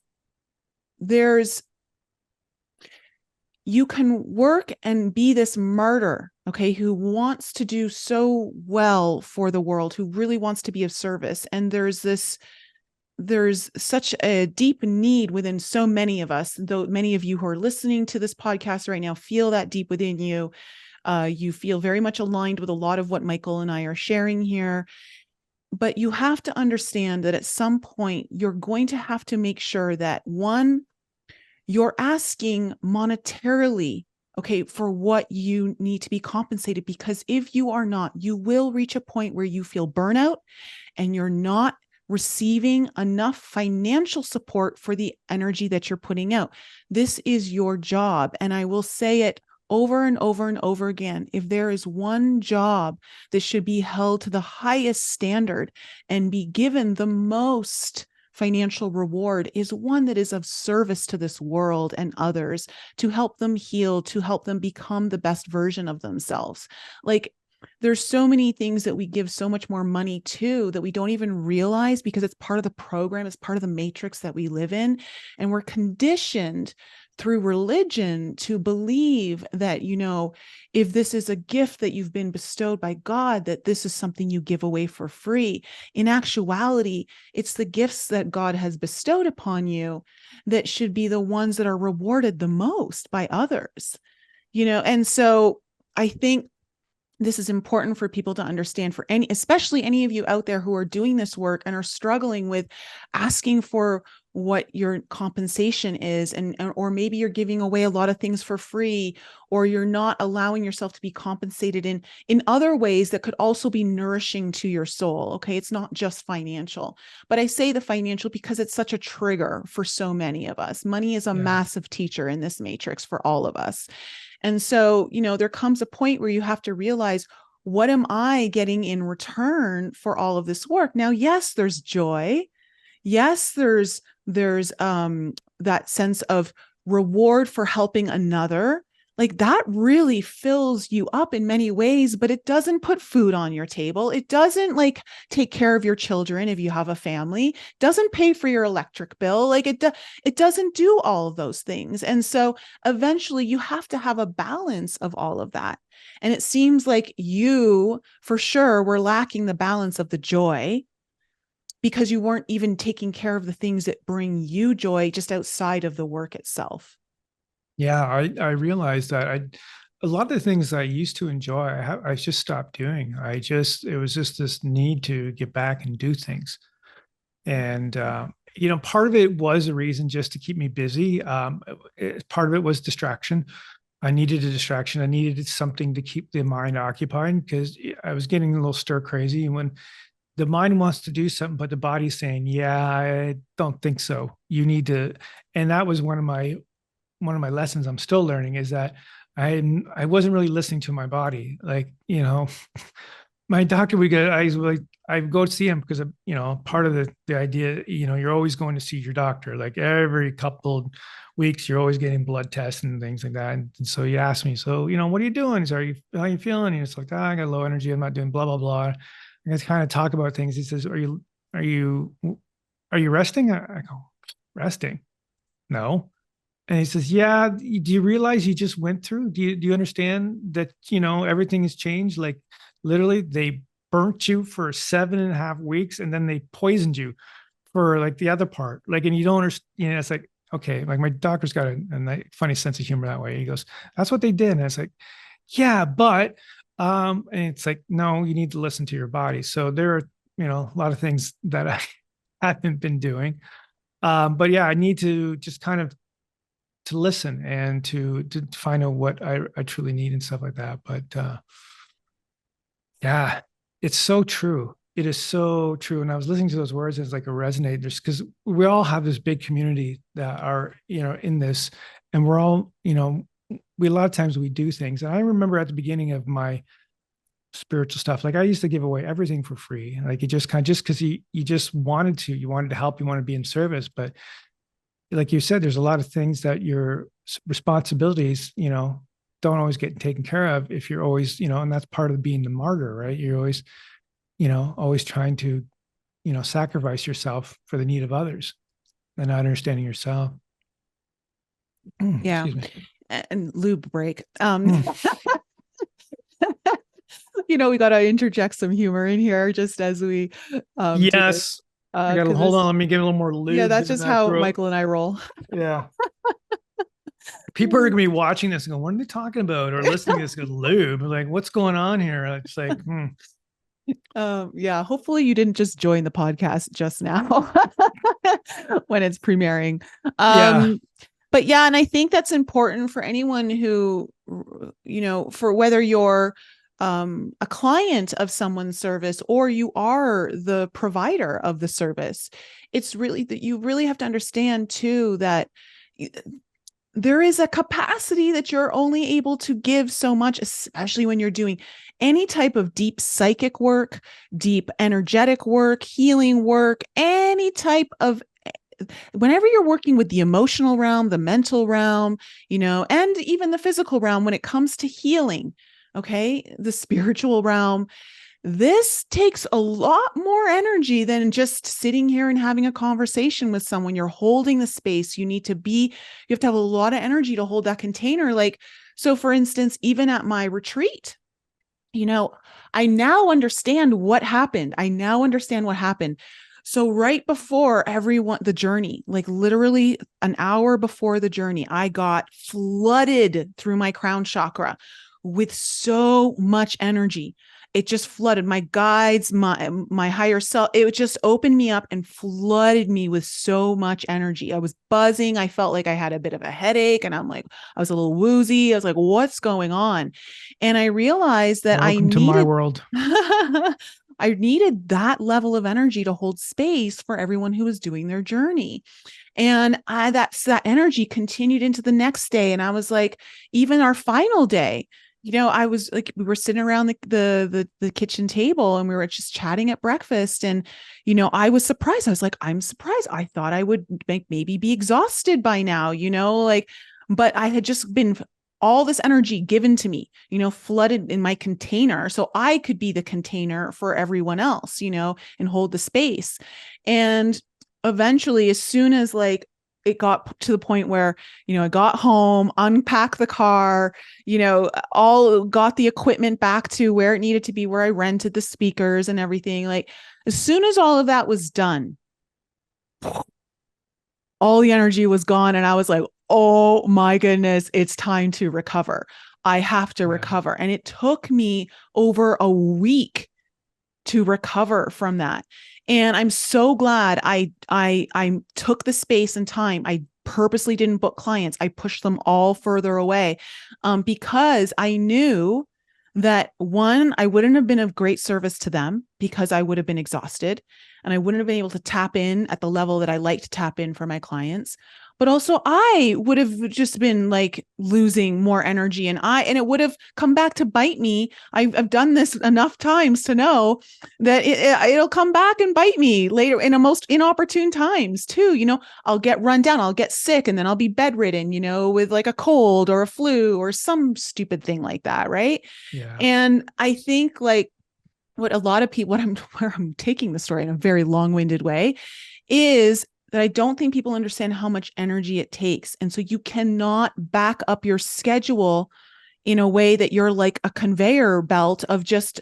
there's you can work and be this martyr, okay, who wants to do so well for the world, who really wants to be of service. And there's such a deep need within so many of us, though many of you who are listening to this podcast right now feel that deep within you. You feel very much aligned with a lot of what Michael and I are sharing here. But you have to understand that at some point, you're going to have to make sure that one, you're asking monetarily, okay, for what you need to be compensated. Because if you are not, you will reach a point where you feel burnout and you're not receiving enough financial support for the energy that you're putting out. This is your job. And I will say it over and over and over again. If there is one job that should be held to the highest standard and be given the most financial reward, is one that is of service to this world and others, to help them heal, to help them become the best version of themselves. Like, there's so many things that we give so much more money to that we don't even realize because it's part of the program, it's part of the matrix that we live in. And we're conditioned through religion to believe that, if this is a gift that you've been bestowed by God, that this is something you give away for free. In actuality, it's the gifts that God has bestowed upon you that should be the ones that are rewarded the most by others, and so I think this is important for people to understand, for any, especially any of you out there who are doing this work and are struggling with asking for what your compensation is, and or maybe you're giving away a lot of things for free, or you're not allowing yourself to be compensated in other ways that could also be nourishing to your soul. Okay, it's not just financial, but I say the financial because it's such a trigger for so many of us. Money is a Yeah. massive teacher in this matrix for all of us. And so, there comes a point where you have to realize, what am I getting in return for all of this work? Now, yes, there's joy. Yes, there's that sense of reward for helping another. Like that really fills you up in many ways, but it doesn't put food on your table. It doesn't like take care of your children if you have a family, doesn't pay for your electric bill. Like it doesn't do all of those things. And so eventually you have to have a balance of all of that. And it seems like you, for sure, were lacking the balance of the joy, because you weren't even taking care of the things that bring you joy just outside of the work itself. Yeah, I realized that a lot of the things I used to enjoy, I just stopped doing. It was just this need to get back and do things. And, part of it was a reason just to keep me busy. Part of it was distraction. I needed a distraction. I needed something to keep the mind occupied because I was getting a little stir crazy. And when the mind wants to do something, but the body's saying, yeah, I don't think so. You need to, and that was one of my lessons I'm still learning is that I wasn't really listening to my body. Like, my doctor would get, I go to see him because, part of the idea, you're always going to see your doctor, like every couple weeks, you're always getting blood tests and things like that. And so he asked me, so, what are you doing? How are you feeling? And it's like, I got low energy. I'm not doing blah, blah, blah. I guess kind of talk about things. He says, are you resting? I go, resting? No. And he says, yeah, do you realize you just went through? Do you understand that, everything has changed? Like literally they burnt you for 7.5 weeks and then they poisoned you for like the other part. Like, and you don't understand, it's like, okay, like my doctor's got a funny sense of humor that way. He goes, that's what they did. And it's like, yeah, but, and it's like, no, you need to listen to your body. So there are, a lot of things that I haven't been doing. But yeah, I need to just kind of to listen and to find out what I truly need and stuff like that. But yeah, it's so true. It is so true. And I was listening to those words as like a resonate, just because we all have this big community that are, in this, and we're all, we a lot of times we do things. And I remember at the beginning of my spiritual stuff, like I used to give away everything for free. Like it just kind of just because you just you wanted to help, you want to be in service. But like you said, there's a lot of things that your responsibilities, don't always get taken care of if you're always, and that's part of being the martyr, right? You're always, always trying to, sacrifice yourself for the need of others and not understanding yourself. Yeah. Excuse me. And lube break. We got to interject some humor in here just as we do this. Yes. I got to hold on. Let me get a little more lube. Yeah, that's just how Michael and I roll. Yeah. People are going to be watching this and go, what are they talking about? Or listening to this go, lube. Like, what's going on here? It's like, yeah, hopefully you didn't just join the podcast just now when it's premiering. Yeah. But yeah, and I think that's important for anyone who, for whether you're a client of someone's service or you are the provider of the service. It's really that you really have to understand too that there is a capacity that you're only able to give so much, especially when you're doing any type of deep psychic work, deep energetic work, healing work, any type of, whenever you're working with the emotional realm, the mental realm, and even the physical realm, when it comes to healing, okay, the spiritual realm, this takes a lot more energy than just sitting here and having a conversation with someone. You're holding the space. You have to have a lot of energy to hold that container. Like, so for instance, even at my retreat, I now understand what happened. So right before the journey, like literally an hour before the journey, I got flooded through my crown chakra with so much energy. It just flooded my guides, my higher self. It just opened me up and flooded me with so much energy. I was buzzing. I felt like I had a bit of a headache, and I was a little woozy. I was like, what's going on? And I realized that Welcome to my world. I needed that level of energy to hold space for everyone who was doing their journey. And that energy continued into the next day. And I was like, even our final day, I was like, we were sitting around the kitchen table, and we were just chatting at breakfast. And, I was surprised. I was like, I'm surprised. I thought I would maybe be exhausted by now, but I had just been all this energy given to me, flooded in my container. So I could be the container for everyone else, and hold the space. And eventually, as soon as like it got to the point where, I got home, unpacked the car, all got the equipment back to where it needed to be, where I rented the speakers and everything. Like, as soon as all of that was done, all the energy was gone. And I was like, oh my goodness, it's time to recover. I have to recover. And it took me over a week to recover from that. And I'm so glad I took the space and time. I purposely didn't book clients. I pushed them all further away, because I knew that, one, I wouldn't have been of great service to them because I would have been exhausted, and I wouldn't have been able to tap in at the level that I like to tap in for my clients. But also I would have just been like losing more energy, and it would have come back to bite me. I've done this enough times to know that it'll come back and bite me later in a most inopportune times too. I'll get run down, I'll get sick, and then I'll be bedridden, with like a cold or a flu or some stupid thing like that. Right. Yeah. And I think like what a lot of people, where I'm taking the story in a very long-winded way, is that I don't think people understand how much energy it takes. And so you cannot back up your schedule in a way that you're like a conveyor belt of just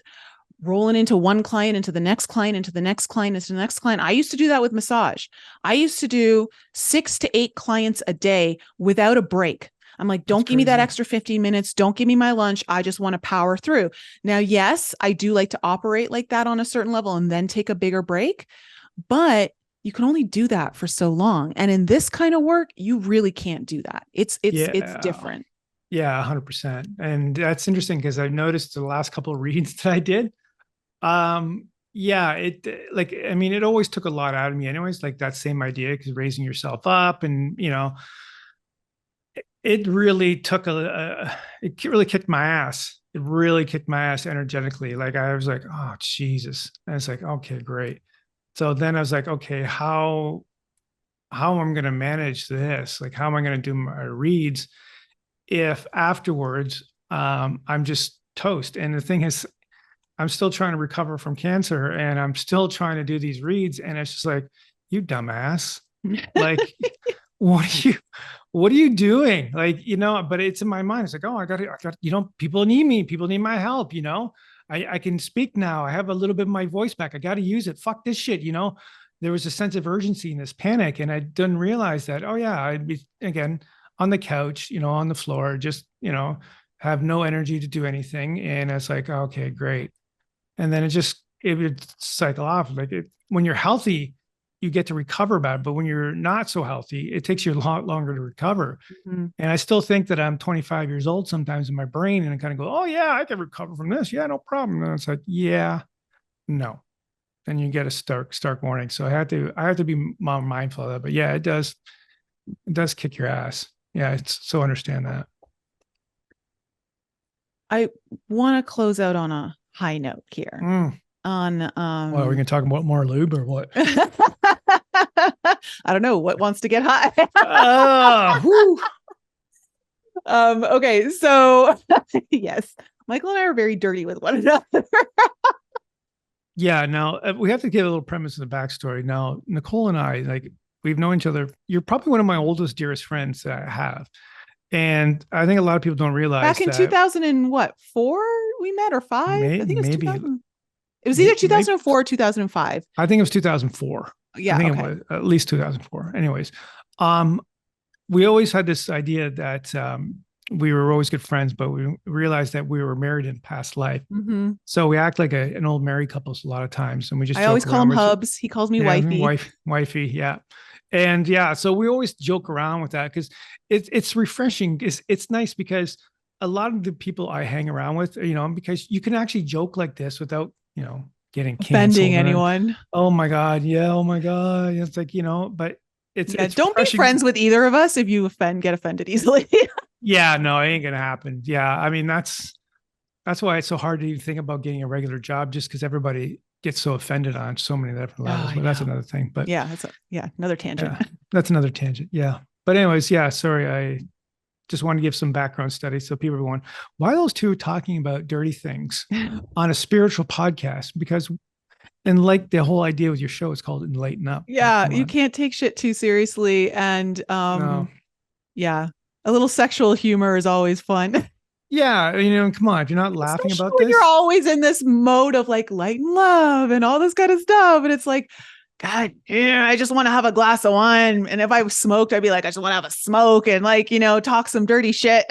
rolling into one client, into the next client, into the next client, into the next client. I used to do that with massage. I used to do 6 to 8 clients a day without a break. I'm like, don't give me that extra 15 minutes. Don't give me my lunch. I just want to power through. Now, yes, I do like to operate like that on a certain level and then take a bigger break, but you can only do that for so long. And in this kind of work, you really can't do that. It's different. Yeah, 100%. And that's interesting because I've noticed the last couple of reads that I did. It always took a lot out of me anyways, like that same idea, because raising yourself up and, it really took it really kicked my ass. It really kicked my ass energetically. Like I was like, oh, Jesus. And it's like, okay, great. So then I was like, okay, how am I going to manage this? Like, how am I going to do my reads if afterwards I'm just toast? And the thing is, I'm still trying to recover from cancer, and I'm still trying to do these reads. And it's just like, you dumbass. Like, what are you doing? Like, but it's in my mind. It's like, oh, I got, people need me. People need my help. I can speak now. I have a little bit of my voice back. I got to use it. Fuck this shit. There was a sense of urgency in this panic. And I didn't realize that, oh yeah, I'd be again on the couch, on the floor, just, have no energy to do anything. And it's like, okay, great. And then it would cycle off. Like when you're healthy, you get to recover bad, but when you're not so healthy, it takes you a lot longer to recover. Mm-hmm. And I still think that I'm 25 years old sometimes in my brain, and I kind of go, oh yeah, I can recover from this. Yeah, no problem. And it's like, yeah, no. Then you get a stark warning. So I have to be more mindful of that. But yeah, it does kick your ass. Yeah, it's so understand that. I want to close out on a high note here. On well, are we gonna talk about more lube or what? I don't know what wants to get high. Okay, so yes, Michael and I are very dirty with one another. Yeah, now we have to give a little premise of the backstory. Now, Nicole and I, like, we've known each other. You're probably one of my oldest, dearest friends that I have. And I think a lot of people don't realize back in 2004 we met, or 5. I think it was it was either 2004 or 2005. I think it was 2004. Yeah, I think it was at least 2004. Anyways, we always had this idea that we were always good friends, but we realized that we were married in past life. Mm-hmm. So we act like an old married couple a lot of times, and we just I always joke call around him with, Hubs. He calls me yeah, wifey. wifey, yeah, and yeah. So we always joke around with that because it's refreshing. It's nice because a lot of the people I hang around with, because you can actually joke like this without, getting Offending canceled or, anyone. oh my god, yeah, oh my god, it's like, but Yeah, it's don't be refreshing. friends with either of us if you get offended easily. Yeah, no, it ain't gonna happen. Yeah, I mean that's why it's so hard to even think about getting a regular job, just because everybody gets so offended on so many different Oh, levels. I But that's know. another thing. But Yeah, another tangent. yeah, that's another tangent. Yeah. But anyways, yeah, sorry. I just want to give some background study so people are going, why are those two talking about dirty things on a spiritual podcast? Because, and like the whole idea with your show is called Enlighten Up. Like, Yeah, come you on. can't take shit too seriously. And No. yeah, a little sexual humor is always fun. Yeah. Come on. If you're not laughing Especially about when you're this, always in this mode of like light and love and all this kind of stuff. And it's like, God, yeah, I just want to have a glass of wine. And if I smoked, I'd be like, I just want to have a smoke and like, talk some dirty shit.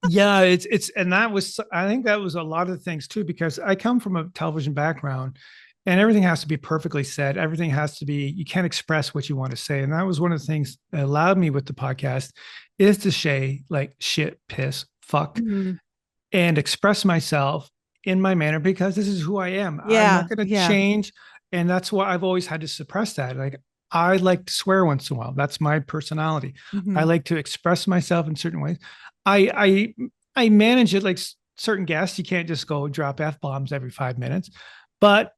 yeah, and that was, I think that was a lot of things too, because I come from a television background and everything has to be perfectly said. Everything has to be, you can't express what you want to say. And that was one of the things that allowed me with the podcast is to say like shit, piss, fuck, Mhm. and express myself in my manner because this is who I am. I'm Yeah. not going to Yeah. change. And that's why I've always had to suppress that. Like, I like to swear once in a while. That's my personality. I Mhm. like to express myself in certain ways. I I manage it like certain guests. You can't just go drop f bombs every 5 minutes. But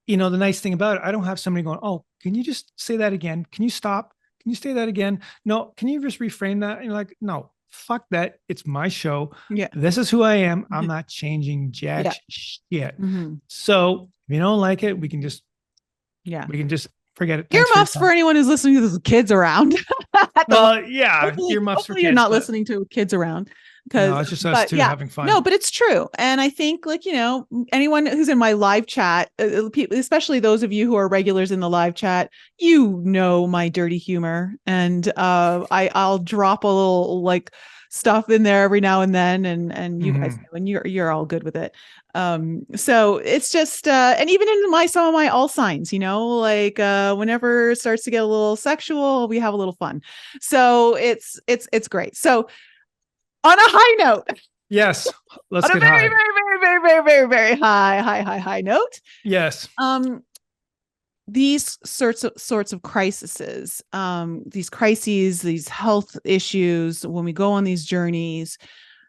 the nice thing about it, I don't have somebody going, "Oh, can you just say that again? Can you stop? Can you say that again? No, can you just reframe that?" And you're like, "No, fuck that. It's my show. Yeah. This is who I am. I'm not changing jack Yeah. shit." Hmm. So if you don't like it, Yeah. we can just forget it. Thanks for your Earmuffs for time. anyone who's listening to this with kids around at the moment. Well, yeah, Hopefully, earmuffs for hopefully you're kids, not but listening to kids around no, because, it's just us but two yeah, having no, fun. but it's true. And I think like, anyone who's in my live chat, especially those of you who are regulars in the live chat, my dirty humor. And I'll drop a little like stuff in there every now and then. And you guys Mm-hmm. know, and you're all good with it. So it's just and even in some of my all signs, like whenever it starts to get a little sexual, we have a little fun. So it's great. So on a high note, Yes, let's on a get very, high. very, very, very, very, very, very high note, Yes. um, these sorts of crises, these crises, these health issues, when we go on these journeys,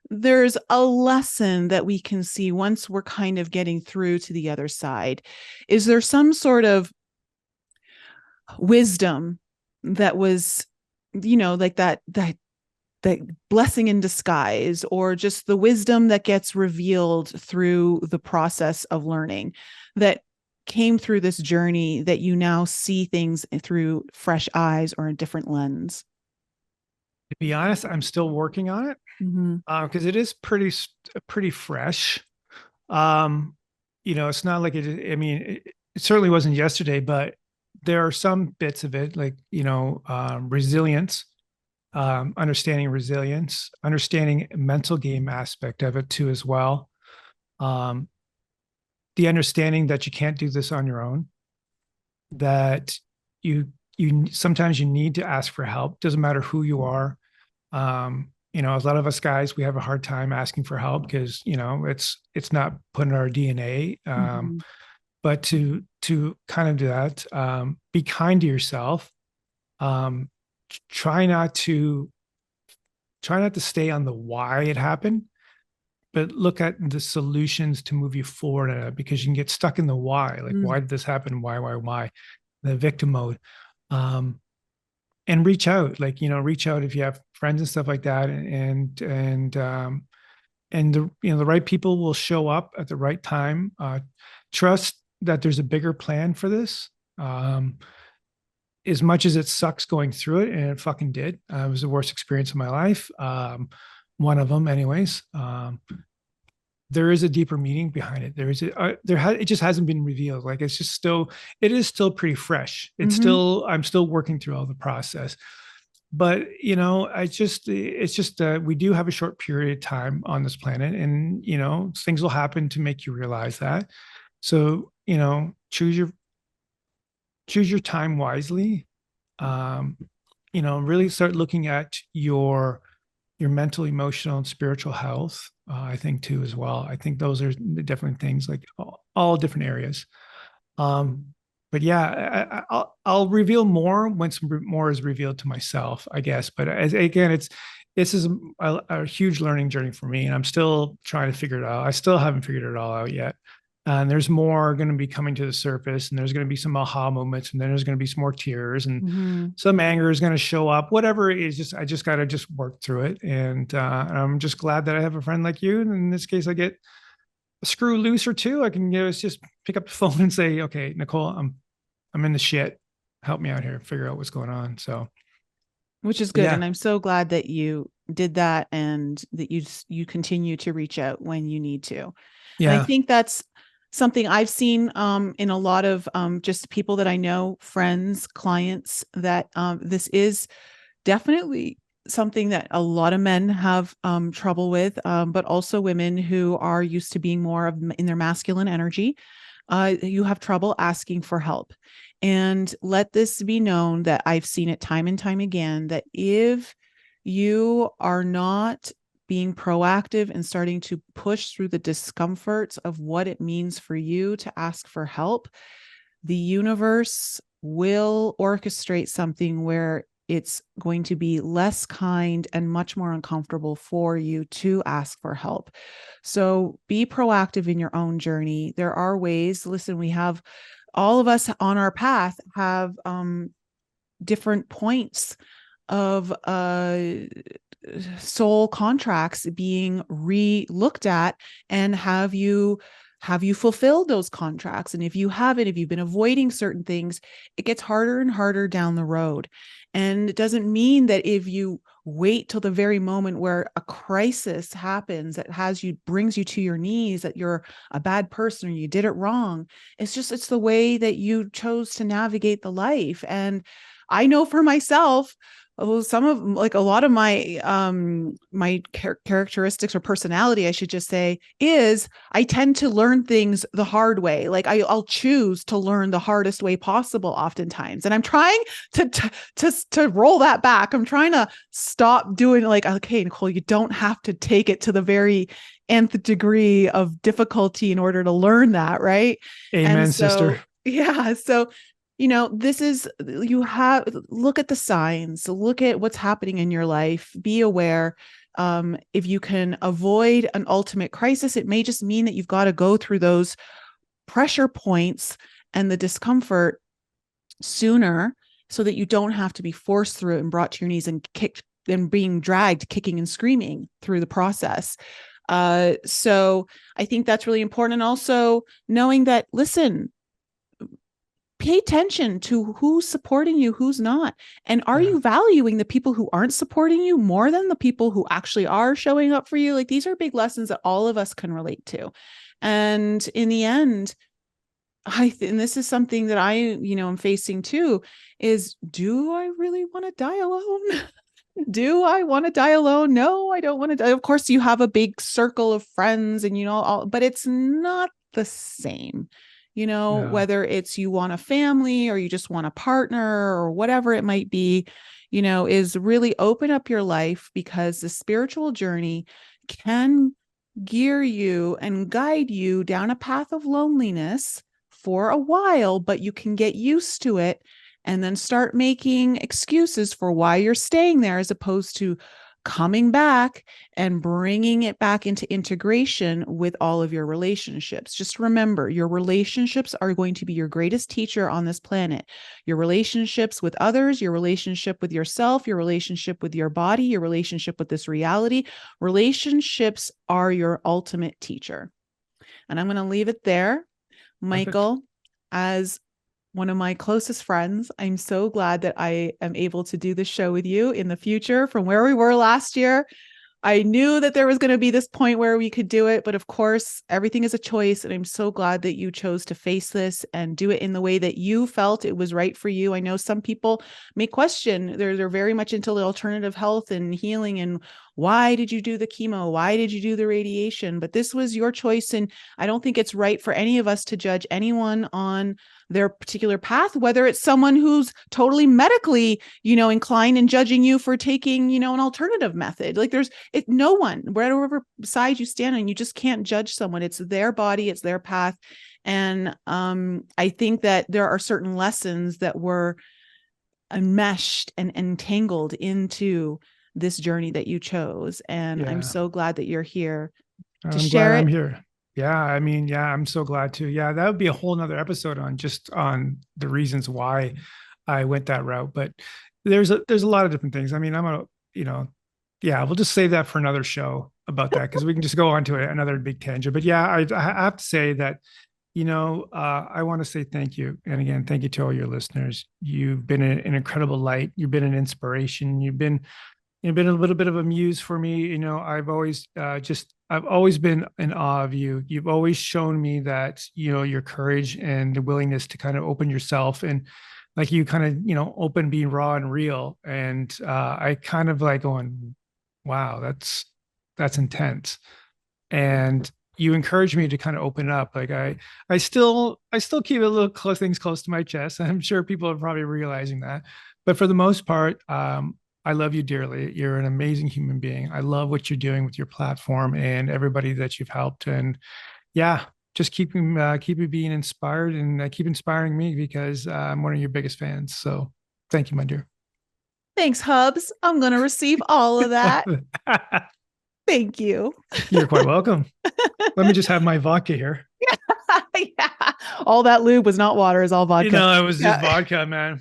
there's a lesson that we can see once we're kind of getting through to the other side. Is there some sort of wisdom that was, like that blessing in disguise, or just the wisdom that gets revealed through the process of learning that came through this journey, that you now see things through fresh eyes or a different lens? To be honest, I'm still working on it Mm-hmm. because it is pretty fresh. Um, it's not like it. I mean, it certainly wasn't yesterday, but there are some bits of it, like resilience, understanding mental game aspect of it too as well. Um, the understanding that you can't do this on your own, that you sometimes you need to ask for help. Doesn't matter who you are. A lot of us guys, we have a hard time asking for help because it's not put in our DNA. Mm-hmm. But to kind of do that, be kind to yourself. Um, try not to stay on the why it happened, but look at the solutions to move you forward, because you can get stuck in the why. Like, Mm-hmm. why did this happen? Why? The victim mode. And reach out, reach out if you have friends and stuff like that, and the right people will show up at the right time. Trust that there's a bigger plan for this. As much as it sucks going through it, and it fucking did. It was the worst experience of my life. One of them, anyways. There is a deeper meaning behind it. It just hasn't been revealed. Like, it is still pretty fresh. Mm-hmm. I'm still working through all the process. But it's just we do have a short period of time on this planet, and things will happen to make you realize that. So choose your time wisely. um, really start looking at your mental, emotional, and spiritual health. I think too as well. I think those are the different things, like all different areas. Um, but yeah, I'll reveal more when some more is revealed to myself, I guess. But again, this is a huge learning journey for me, and I'm still trying to figure it out. I still haven't figured it all out yet. And there's more going to be coming to the surface, and there's going to be some aha moments, and then there's going to be some more tears, and Mm-hmm. some anger is going to show up. Whatever it is, I just got to just work through it. And I'm just glad that I have a friend like you. And in this case, I get a screw loose or two. I can just pick up the phone and say, "Okay, Nicole, I'm in the shit. Help me out here. Figure out what's going on." So Which is good. yeah, And I'm so glad that you did that and that you continue to reach out when you need to. And I yeah, think that's something I've seen in a lot of just people that I know, friends, clients, that this is definitely something that a lot of men have trouble with, but also women who are used to being more of in their masculine energy. You have trouble asking for help. And let this be known that I've seen it time and time again that if you are not being proactive and starting to push through the discomforts of what it means for you to ask for help, the universe will orchestrate something where it's going to be less kind and much more uncomfortable for you to ask for help. So be proactive in your own journey. There are ways. Listen, we have all of us on our path have different points of soul contracts being re-looked at, and have you fulfilled those contracts? And if you haven't, if you've been avoiding certain things, it gets harder and harder down the road. And it doesn't mean that if you wait till the very moment where a crisis happens that brings you to your knees, that you're a bad person or you did it wrong. It's the way that you chose to navigate the life. And I know for myself, some of, like, a lot of my characteristics or personality, I should just say, is I tend to learn things the hard way. Like I'll choose to learn the hardest way possible oftentimes, and I'm trying to roll that back. I'm trying to stop doing, like, okay, Nicole, you don't have to take it to the very nth degree of difficulty in order to learn that, right? And amen, sister. so yeah, so this is, you have, look at the signs, look at what's happening in your life, be aware. If you can avoid an ultimate crisis, it may just mean that you've got to go through those pressure points and the discomfort sooner, so that you don't have to be forced through it and brought to your knees and kicked and being dragged kicking and screaming through the process. So I think that's really important. And also knowing that, listen, pay attention to who's supporting you, who's not. And are Yeah, you valuing the people who aren't supporting you more than the people who actually are showing up for you? Like, these are big lessons that all of us can relate to. And in the end, and this is something that I'm facing too, is, do I really want to die alone? Do I want to die alone? No, I don't want to die. Of course, you have a big circle of friends and, but it's not the same. yeah, Whether it's you want a family or you just want a partner or whatever it might be, is really open up your life, because the spiritual journey can gear you and guide you down a path of loneliness for a while, but you can get used to it and then start making excuses for why you're staying there, as opposed to coming back and bringing it back into integration with all of your relationships. Just remember, your relationships are going to be your greatest teacher on this planet. Your relationships with others, your relationship with yourself, your relationship with your body, your relationship with this reality. Relationships are your ultimate teacher. And I'm going to leave it there. perfect. Michael, as one of my closest friends, I'm so glad that I am able to do this show with you in the future from where we were last year. I knew that there was going to be this point where we could do it, but of course, everything is a choice. And I'm so glad that you chose to face this and do it in the way that you felt it was right for you. I know some people may question, they're very much into the alternative health and healing. And why did you do the chemo? Why did you do the radiation? But this was your choice. And I don't think it's right for any of us to judge anyone on their particular path, whether it's someone who's totally medically, inclined and judging you for taking, an alternative method. Like no one, wherever side you stand on, you just can't judge someone. It's their body, it's their path. And I think that there are certain lessons that were enmeshed and entangled into this journey that you chose. And I'm so glad that you're here to share it. I'm here. Yeah. I mean, yeah, I'm so glad to. Yeah. That would be a whole nother episode on the reasons why I went that route. But there's a lot of different things. I mean, we'll just save that for another show about that, because we can just go on to another big tangent. But yeah, I have to say that, I want to say thank you. And again, thank you to all your listeners. You've been an incredible light. You've been an inspiration. You've been a little bit of a muse for me. I've always been in awe of you. You've always shown me that, your courage and the willingness to kind of open yourself, and like you kind of, open, being raw and real. And I kind of like going, wow, that's intense. And you encourage me to kind of open up. Like I still keep a little things close to my chest. I'm sure people are probably realizing that, but for the most part, I love you dearly. You're an amazing human being. I love what you're doing with your platform and everybody that you've helped. And yeah, just keep me being inspired, and keep inspiring me, because I'm one of your biggest fans. So thank you, my dear. Thanks, Hubs. I'm going to receive all of that. Thank you. You're quite welcome. Let me just have my vodka here. Yeah. All that lube was not water, it's all vodka. It was just vodka, man.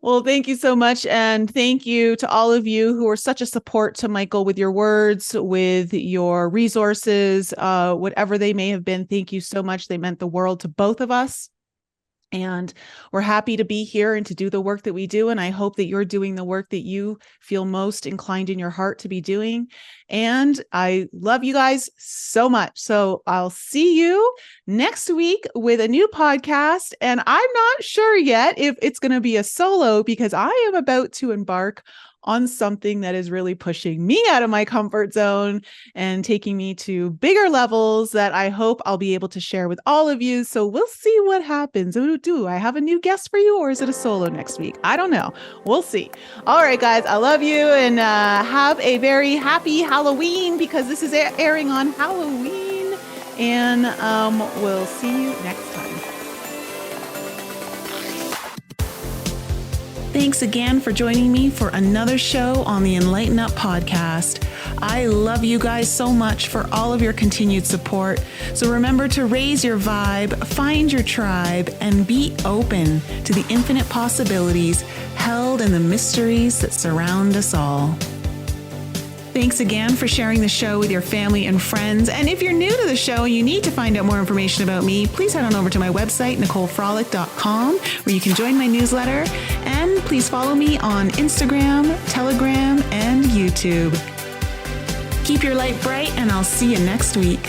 Well, thank you so much. And thank you to all of you who are such a support to Michael with your words, with your resources, whatever they may have been. Thank you so much. They meant the world to both of us. And we're happy to be here and to do the work that we do. And I hope that you're doing the work that you feel most inclined in your heart to be doing. And I love you guys so much. So I'll see you next week with a new podcast. And I'm not sure yet if it's going to be a solo, because I am about to embark on something that is really pushing me out of my comfort zone and taking me to bigger levels that I hope I'll be able to share with all of you. So we'll see what happens. Do I have a new guest for you, or is it a solo next week? I don't know. We'll see. All right, guys, I love you, and have a very happy Halloween, because this is airing on Halloween, and we'll see you next time. Thanks again for joining me for another show on the Enlighten Up podcast. I love you guys so much for all of your continued support. So remember to raise your vibe, find your tribe, and be open to the infinite possibilities held in the mysteries that surround us all. Thanks again for sharing the show with your family and friends. And if you're new to the show and you need to find out more information about me, please head on over to my website, NicoleFrolick.com, where you can join my newsletter. And please follow me on Instagram, Telegram, and YouTube. Keep your light bright, and I'll see you next week.